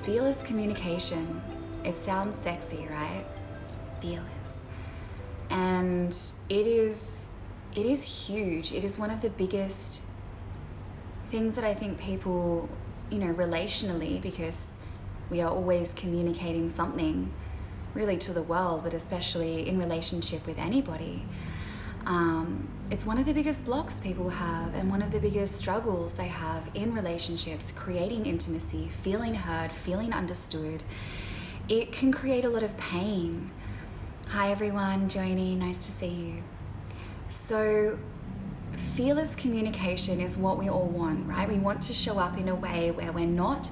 Fearless communication. It sounds sexy, right? Fearless. And it is huge. It is one of the biggest things that I think people, relationally, because we are always communicating something really to the world, but especially in relationship with anybody. It's one of the biggest blocks people have and one of the biggest struggles they have in relationships, creating intimacy, feeling heard, feeling understood. It can create a lot of pain. Hi everyone joining, nice to see you. So fearless communication is what we all want, right? We want to show up in a way where we're not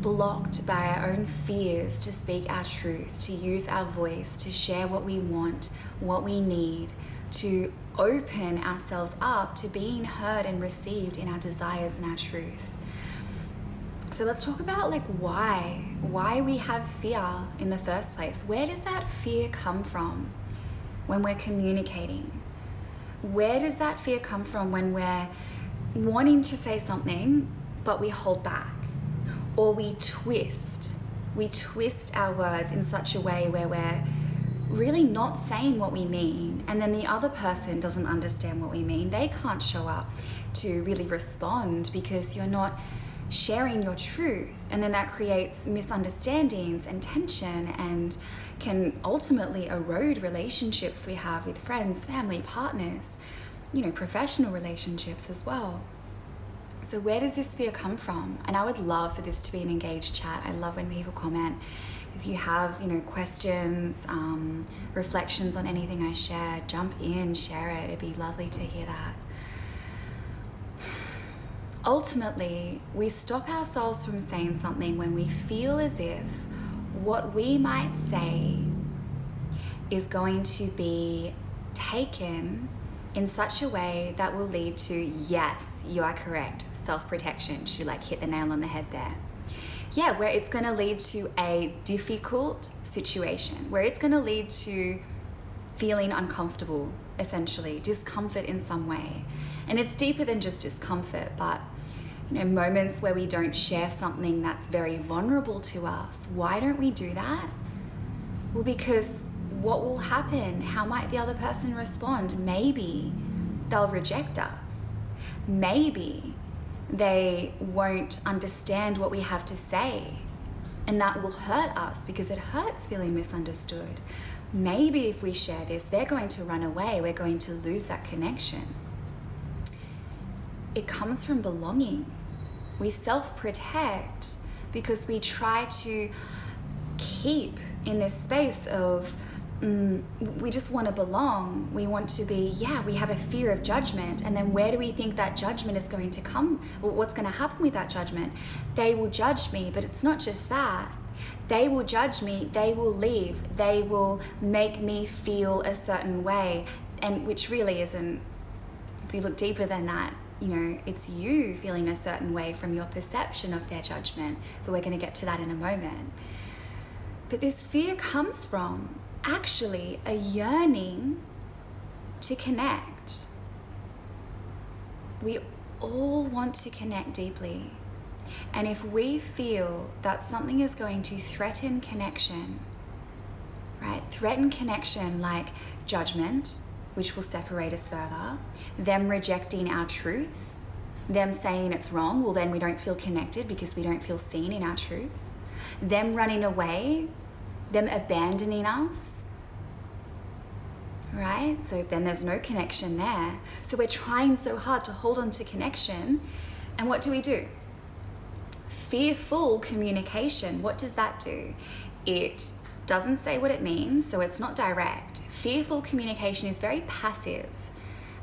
blocked by our own fears to speak our truth, to use our voice, to share what we want, what we need, to open ourselves up to being heard and received in our desires and our truth. So let's talk about why we have fear in the first place. Where does that fear come from when we're communicating? Where does that fear come from when we're wanting to say something but we hold back? Or we twist our words in such a way where we're really not saying what we mean, and then the other person doesn't understand what we mean. They can't show up to really respond because you're not sharing your truth, and then that creates misunderstandings and tension and can ultimately erode relationships we have with friends, family, partners, professional relationships as well. So where does this fear come from? And I would love for this to be an engaged chat. I love when people comment. If you have, questions, reflections on anything I share, jump in, share it. It'd be lovely to hear that. Ultimately, we stop ourselves from saying something when we feel as if what we might say is going to be taken in such a way that will lead to, yes, you are correct, self-protection. She hit the nail on the head there. Yeah, where it's going to lead to a difficult situation, where it's going to lead to feeling uncomfortable, essentially, discomfort in some way. And it's deeper than just discomfort, but moments where we don't share something that's very vulnerable to us. Why don't we do that? Well, because what will happen? How might the other person respond? Maybe they'll reject us. Maybe they won't understand what we have to say, and that will hurt us because it hurts feeling misunderstood. Maybe if we share this, they're going to run away. We're going to lose that connection. It comes from belonging. We self-protect because we try to keep in this space of we just want to belong. We want to be, we have a fear of judgment. And then where do we think that judgment is going to come? Well, what's going to happen with that judgment? They will judge me, but it's not just that. They will judge me, they will leave, they will make me feel a certain way. And which really isn't, if we look deeper than that, it's you feeling a certain way from your perception of their judgment. But we're going to get to that in a moment. But this fear comes from actually a yearning to connect. We all want to connect deeply. And if we feel that something is going to threaten connection, right? Threaten connection like judgment, which will separate us further, them rejecting our truth, them saying it's wrong, well then we don't feel connected because we don't feel seen in our truth, them running away, them abandoning us, right? So then there's no connection there. So we're trying so hard to hold on to connection, and what do? Fearful communication, what does that do? It doesn't say what it means, so it's not direct. Fearful communication is very passive.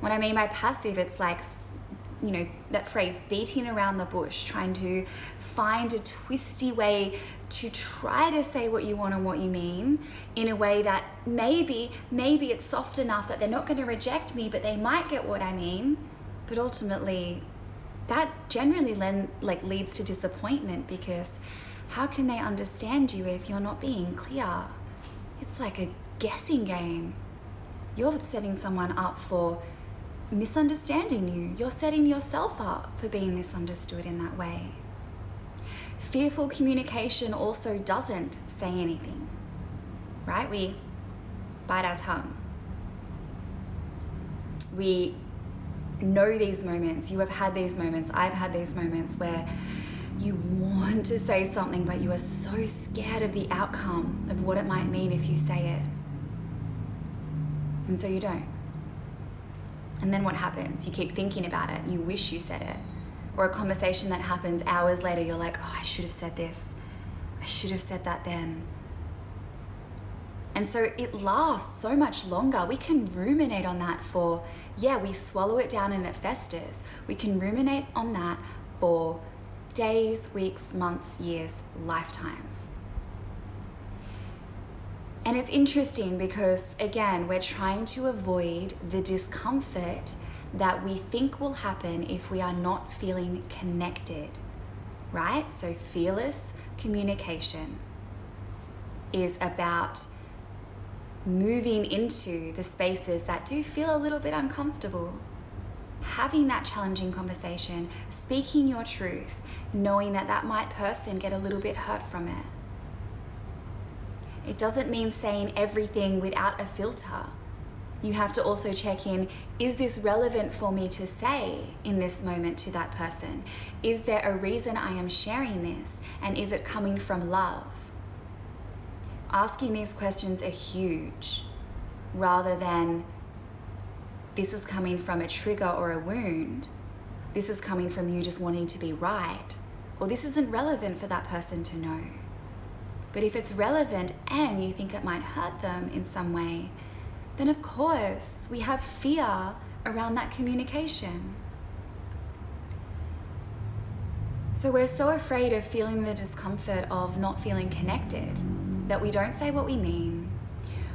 What I mean by passive, it's like, that phrase, beating around the bush, trying to find a twisty way to try to say what you want and what you mean in a way that maybe it's soft enough that they're not going to reject me, but they might get what I mean. But ultimately, that generally leads to disappointment, because how can they understand you if you're not being clear? It's like a guessing game. You're setting someone up for misunderstanding you. You're setting yourself up for being misunderstood in that way. Fearful communication also doesn't say anything, right? We bite our tongue. We know these moments. You have had these moments. I've had these moments where you want to say something, but you are so scared of the outcome of what it might mean if you say it. And so you don't. And then what happens? You keep thinking about it. You wish you said it. Or a conversation that happens hours later, you're like, oh, I should have said this. I should have said that then. And so it lasts so much longer. We can ruminate on that for, we swallow it down and it festers. We can ruminate on that for days, weeks, months, years, lifetimes. And it's interesting because, again, we're trying to avoid the discomfort that we think will happen if we are not feeling connected, right? So fearless communication is about moving into the spaces that do feel a little bit uncomfortable, having that challenging conversation, speaking your truth, knowing that that person get a little bit hurt from it. It doesn't mean saying everything without a filter. You have to also check in, is this relevant for me to say in this moment to that person? Is there a reason I am sharing this? And is it coming from love? Asking these questions are huge, rather than this is coming from a trigger or a wound. This is coming from you just wanting to be right. Or this isn't relevant for that person to know. But if it's relevant and you think it might hurt them in some way, then of course we have fear around that communication. So we're so afraid of feeling the discomfort of not feeling connected that we don't say what we mean,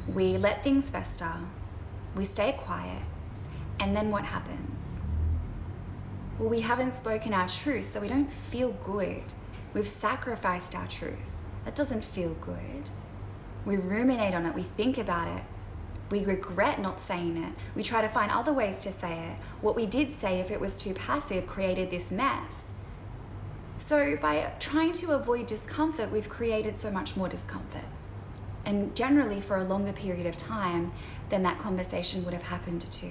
we let things fester, we stay quiet, and then what happens? Well, we haven't spoken our truth, so we don't feel good. We've sacrificed our truth. That doesn't feel good. We ruminate on it, we think about it. We regret not saying it. We try to find other ways to say it. What we did say, if it was too passive, created this mess. So by trying to avoid discomfort, we've created so much more discomfort. And generally for a longer period of time than that conversation would have happened to.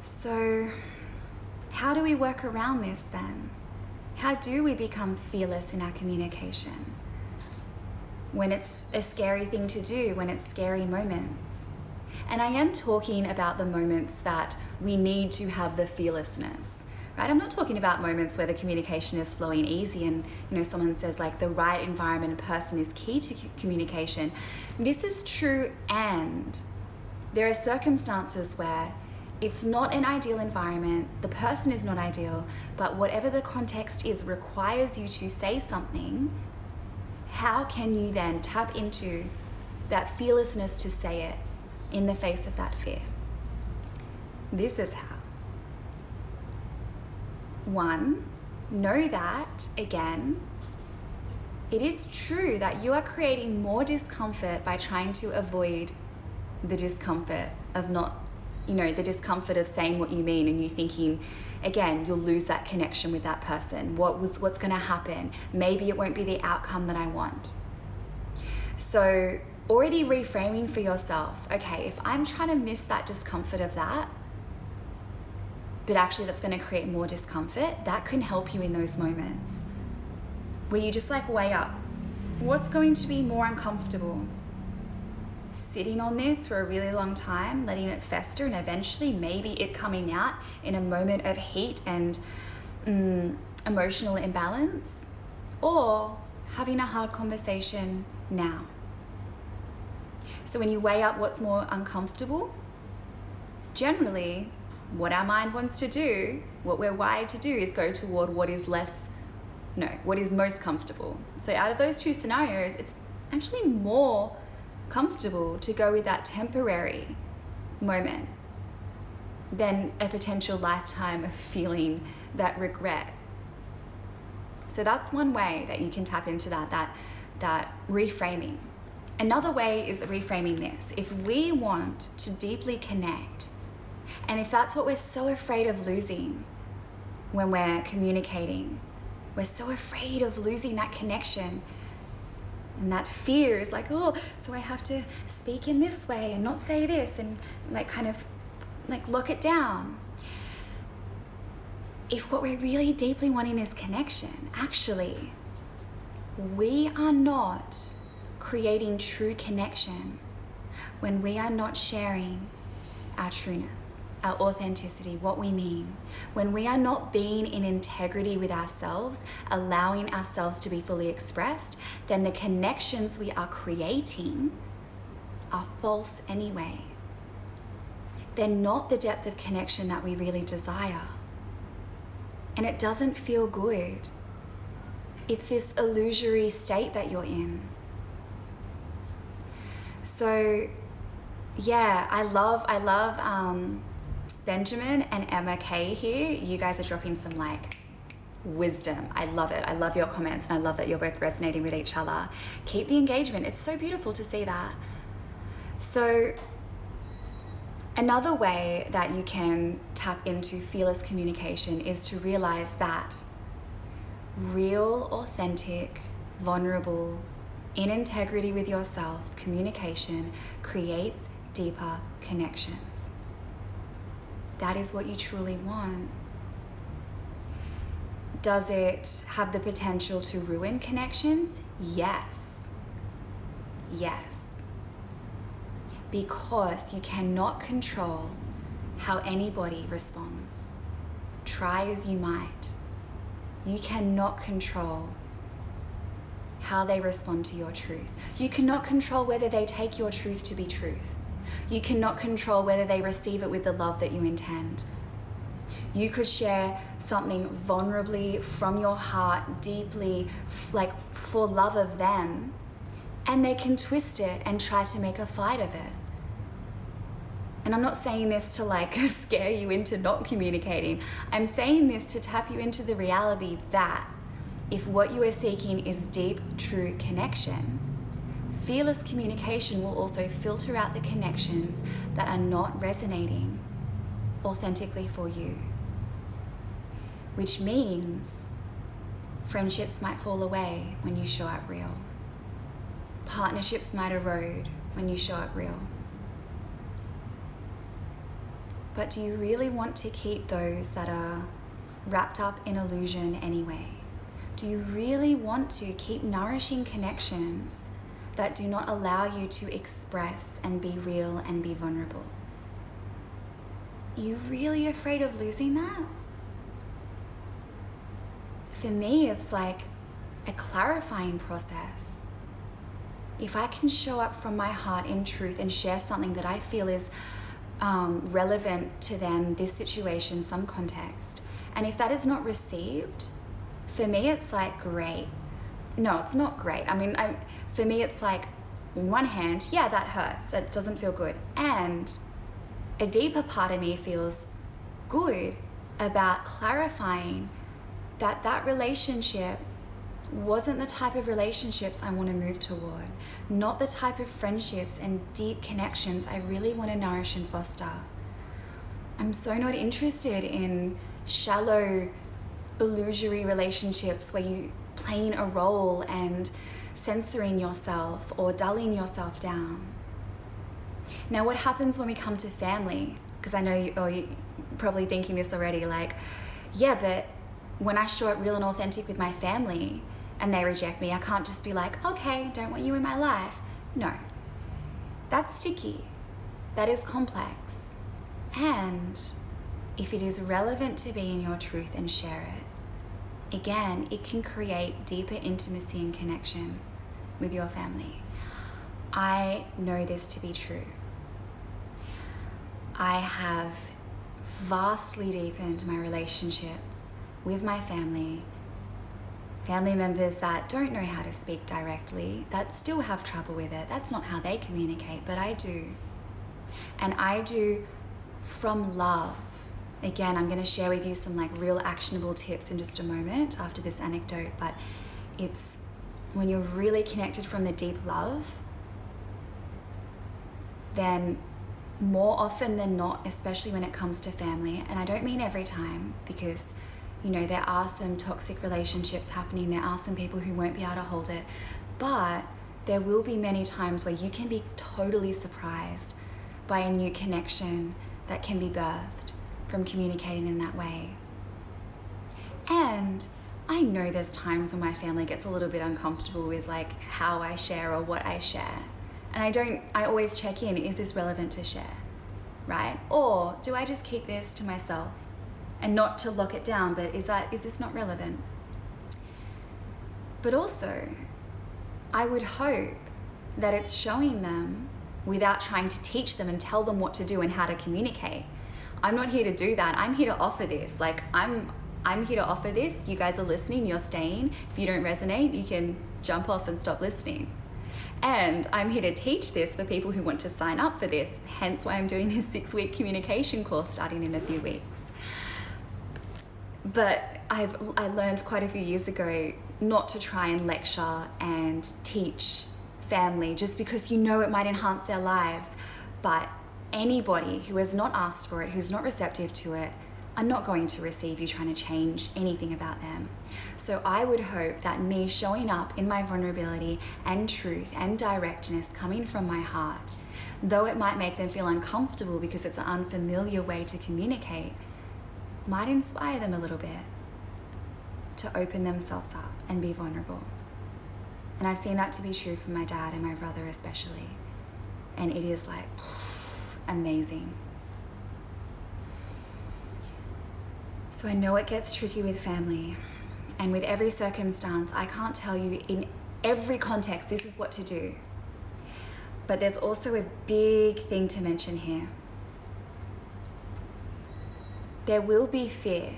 So how do we work around this then? How do we become fearless in our communication? When it's a scary thing to do, when it's scary moments. And I am talking about the moments that we need to have the fearlessness, right? I'm not talking about moments where the communication is flowing easy and, someone says like the right environment and person is key to communication. This is true, and there are circumstances where it's not an ideal environment, the person is not ideal, but whatever the context is requires you to say something. How can you then tap into that fearlessness to say it in the face of that fear? This is how. 1, know that, again, it is true that you are creating more discomfort by trying to avoid the discomfort of the discomfort of saying what you mean, and you thinking, again, you'll lose that connection with that person. What's going to happen? Maybe it won't be the outcome that I want. So already reframing for yourself, okay, if I'm trying to miss that discomfort of that, but actually that's going to create more discomfort, that can help you in those moments where you just weigh up what's going to be more uncomfortable. Sitting on this for a really long time, letting it fester, and eventually maybe it coming out in a moment of heat and emotional imbalance, or having a hard conversation now. So when you weigh up what's more uncomfortable, generally what our mind wants to do, what we're wired to do, is go toward what is most comfortable. So out of those two scenarios, it's actually more comfortable to go with that temporary moment than a potential lifetime of feeling that regret. So that's one way that you can tap into that reframing. Another way is reframing this. If we want to deeply connect And if that's what we're so afraid of losing when we're communicating, we're so afraid of losing that connection. And that fear is like, oh, so I have to speak in this way and not say this, and like kind of like lock it down. If what we're really deeply wanting is connection, actually, we are not creating true connection when we are not sharing our trueness, our authenticity, what we mean. When we are not being in integrity with ourselves, allowing ourselves to be fully expressed, then the connections we are creating are false anyway. They're not the depth of connection that we really desire. And it doesn't feel good. It's this illusory state that you're in. So yeah, I love Benjamin and Emma Kay here. You guys are dropping some like wisdom. I love it. I love your comments, and I love that you're both resonating with each other. Keep the engagement. It's so beautiful to see that. So another way that you can tap into fearless communication is to realize that real, authentic, vulnerable, in integrity with yourself, communication creates deeper connections. That is what you truly want. Does it have the potential to ruin connections? Yes. Yes. Because you cannot control how anybody responds. Try as you might. You cannot control how they respond to your truth. You cannot control whether they take your truth to be truth. You cannot control whether they receive it with the love that you intend. You could share something vulnerably from your heart, deeply, like for love of them, and they can twist it and try to make a fight of it. And I'm not saying this to like scare you into not communicating. I'm saying this to tap you into the reality that if what you are seeking is deep, true connection, fearless communication will also filter out the connections that are not resonating authentically for you. Which means friendships might fall away when you show up real. Partnerships might erode when you show up real. But do you really want to keep those that are wrapped up in illusion anyway? Do you really want to keep nourishing connections that do not allow you to express and be real and be vulnerable? Are you really afraid of losing that? For me, it's like a clarifying process. If I can show up from my heart in truth and share something that I feel is relevant to them, this situation, some context, and if that is not received, for me it's like great. No, it's not great. I mean, for me it's like, on one hand, yeah, that hurts. It doesn't feel good. And a deeper part of me feels good about clarifying that that relationship wasn't the type of relationships I want to move toward, not the type of friendships and deep connections I really want to nourish and foster. I'm so not interested in shallow, illusory relationships where you playing a role and censoring yourself or dulling yourself down. Now, what happens when we come to family? Because I know you're probably thinking this already, like, yeah, but when I show up real and authentic with my family and they reject me, I can't just be like, okay, don't want you in my life. No, that's sticky. That is complex. And if it is relevant to be in your truth and share it, again, it can create deeper intimacy and connection with your family. I know this to be true. I have vastly deepened my relationships with my family members that don't know how to speak directly, that still have trouble with it. That's not how they communicate, but I do. And I do from love. Again, I'm going to share with you some like real actionable tips in just a moment after this anecdote, but it's when you're really connected from the deep love, then more often than not, especially when it comes to family, and I don't mean every time, because there are some toxic relationships happening, there are some people who won't be able to hold it, but there will be many times where you can be totally surprised by a new connection that can be birthed from communicating in that way. And I know there's times when my family gets a little bit uncomfortable with like how I share or what I share. And I always check in, is this relevant to share, right? Or do I just keep this to myself and not to lock it down, but is this not relevant? But also, I would hope that it's showing them without trying to teach them and tell them what to do and how to communicate. I'm not here to do that. I'm here to offer this. Like I'm here to offer this. You guys are listening, you're staying. If you don't resonate, you can jump off and stop listening. And I'm here to teach this for people who want to sign up for this. Hence why I'm doing this 6-week communication course starting in a few weeks. But I learned quite a few years ago not to try and lecture and teach family just because it might enhance their lives. But anybody who has not asked for it, who's not receptive to it, I'm not going to receive you trying to change anything about them. So I would hope that me showing up in my vulnerability and truth and directness coming from my heart, though it might make them feel uncomfortable because it's an unfamiliar way to communicate, might inspire them a little bit to open themselves up and be vulnerable. And I've seen that to be true for my dad and my brother especially. And it is like amazing. So I know it gets tricky with family, and with every circumstance, I can't tell you in every context this is what to do. But there's also a big thing to mention here. There will be fear.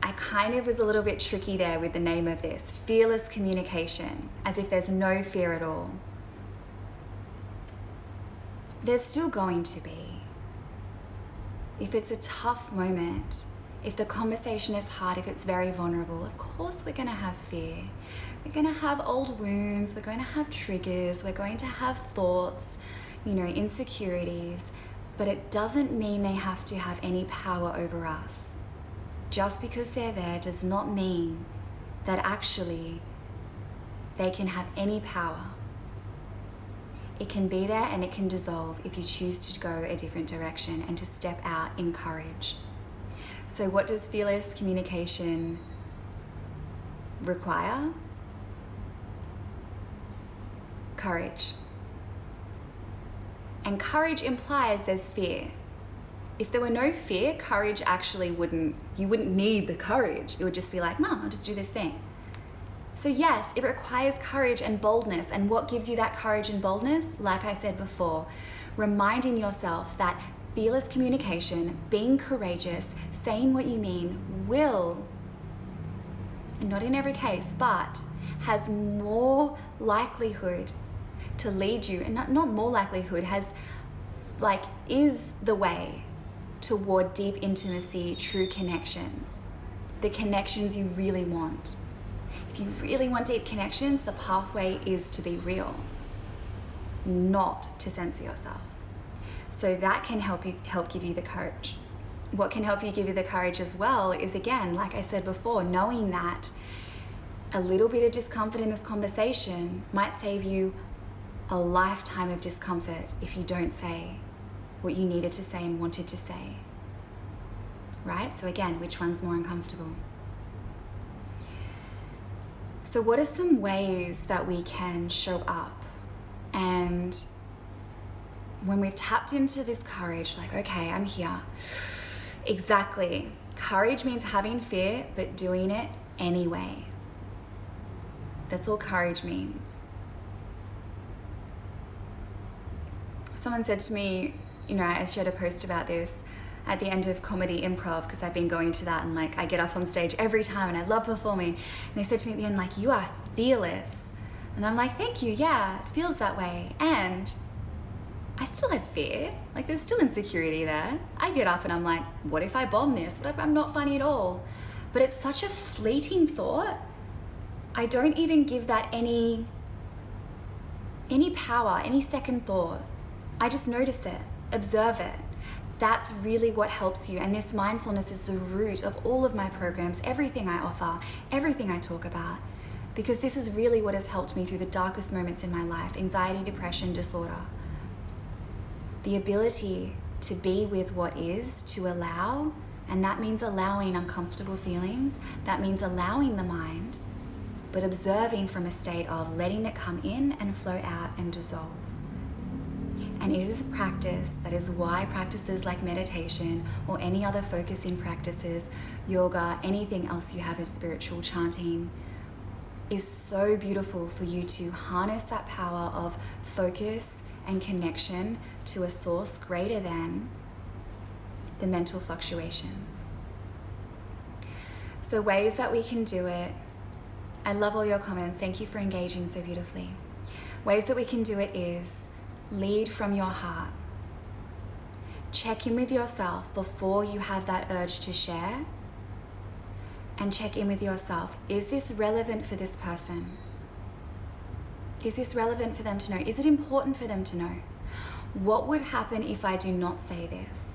I kind of was a little bit tricky there with the name of this, fearless communication, as if there's no fear at all. There's still going to be. If it's a tough moment, if the conversation is hard, if it's very vulnerable, of course we're going to have fear. We're going to have old wounds, we're going to have triggers, we're going to have thoughts, insecurities, but it doesn't mean they have to have any power over us. Just because they're there does not mean that actually they can have any power. It can be there and it can dissolve if you choose to go a different direction and to step out in courage. So what does fearless communication require? Courage. And courage implies there's fear. If there were no fear, courage actually you wouldn't need the courage. It would just be like, no, I'll just do this thing. So yes, it requires courage and boldness. And what gives you that courage and boldness? Like I said before, reminding yourself that fearless communication, being courageous, saying what you mean will, and not in every case, but has more likelihood to lead you, and not more likelihood, is the way toward deep intimacy, true connections, the connections you really want. If you really want deep connections, the pathway is to be real, not to censor yourself. So that can help give you the courage. What can help you give you the courage as well is, again, like I said before, knowing that a little bit of discomfort in this conversation might save you a lifetime of discomfort if you don't say what you needed to say and wanted to say. Right? So again, which one's more uncomfortable? So what are some ways that we can show up? And when we've tapped into this courage, like, okay, I'm here. Exactly. Courage means having fear, but doing it anyway. That's all courage means. Someone said to me, I shared a post about this at the end of comedy improv, because I've been going to that and I get up on stage every time and I love performing. And they said to me at the end, you are fearless. And I'm like, thank you, yeah, it feels that way. And I still have fear, there's still insecurity there. I get up and I'm like, what if I bomb this? What if I'm not funny at all? But it's such a fleeting thought. I don't even give that any any power, any second thought, I just notice it, observe it. That's really what helps you. And this mindfulness is the root of all of my programs, everything I offer, everything I talk about, because this is really what has helped me through the darkest moments in my life, anxiety, depression, disorder. The ability to be with what is, to allow, and that means allowing uncomfortable feelings, that means allowing the mind, but observing from a state of letting it come in and flow out and dissolve. And it is a practice. That is why practices like meditation or any other focusing practices, yoga, anything else you have as spiritual chanting, is so beautiful for you to harness that power of focus and connection to a source greater than the mental fluctuations. So ways that we can do it. I love all your comments. Thank you for engaging so beautifully. Ways that we can do it is lead from your heart. Check in with yourself before you have that urge to share, and check in with yourself. Is this relevant for this person? Is this relevant for them to know? Is it important for them to know? What would happen if I do not say this?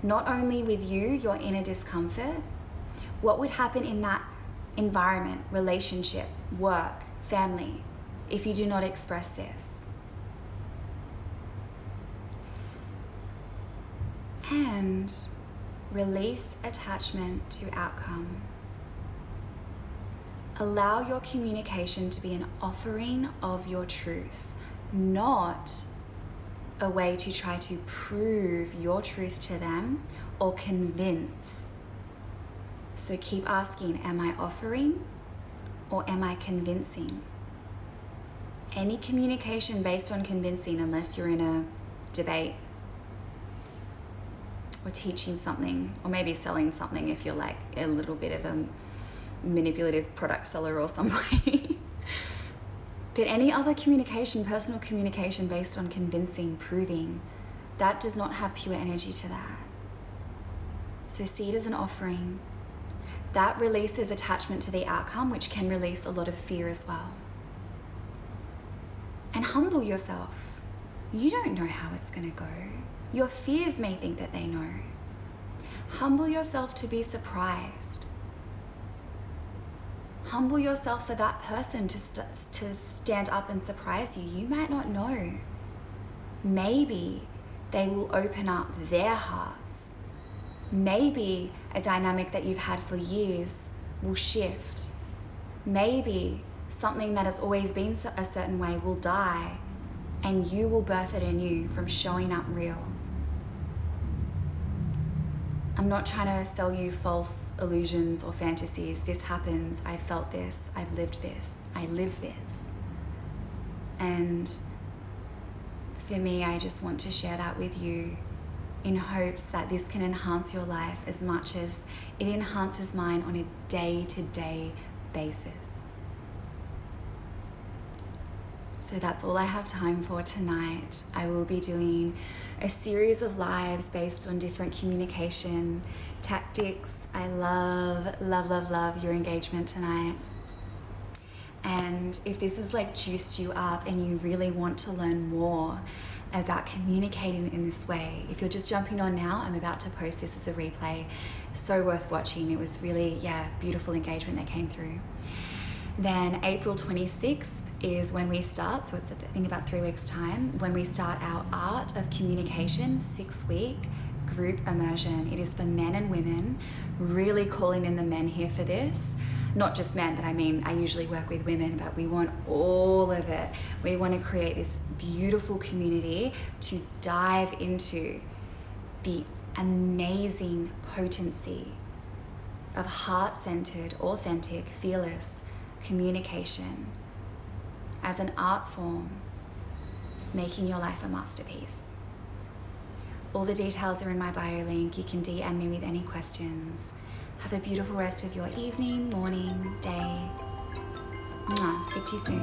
Not only with you, your inner discomfort, what would happen in that environment, relationship, work, family, if you do not express this? And release attachment to outcome. Allow your communication to be an offering of your truth, not a way to try to prove your truth to them or convince. So keep asking, am I offering or am I convincing? Any communication based on convincing, unless you're in a debate or teaching something, or maybe selling something if you're like a little bit of a manipulative product seller or something. But any other communication, personal communication based on convincing, proving, that does not have pure energy to that. So see it as an offering. That releases attachment to the outcome, which can release a lot of fear as well. And humble yourself. You don't know how it's going to go. Your fears may think that they know. Humble yourself to be surprised. Humble yourself for that person to stand up and surprise you. You might not know. Maybe they will open up their hearts. Maybe a dynamic that you've had for years will shift. Maybe something that has always been a certain way will die, and you will birth it anew from showing up real. I'm not trying to sell you false illusions or fantasies. This happens. I've felt this. I've lived this. I live this. And for me, I just want to share that with you in hopes that this can enhance your life as much as it enhances mine on a day-to-day basis. So that's all I have time for tonight. I will be doing a series of lives based on different communication tactics. I love your engagement tonight. And if this has like juiced you up and you really want to learn more about communicating in this way, if you're just jumping on now, I'm about to post this as a replay. So worth watching. It was really, beautiful engagement that came through. Then April 26th is when we start, so it's I think about 3 weeks time, when we start our Art of Communication 6-week group immersion. It is for men and women, really calling in the men here for this. Not just men, but I mean, I usually work with women, but we want all of it. We want to create this beautiful community to dive into the amazing potency of heart-centered, authentic, fearless communication as an art form, making your life a masterpiece. All the details are in my bio link. You can DM me with any questions. Have a beautiful rest of your evening, morning, day. Mwah. Speak to you soon.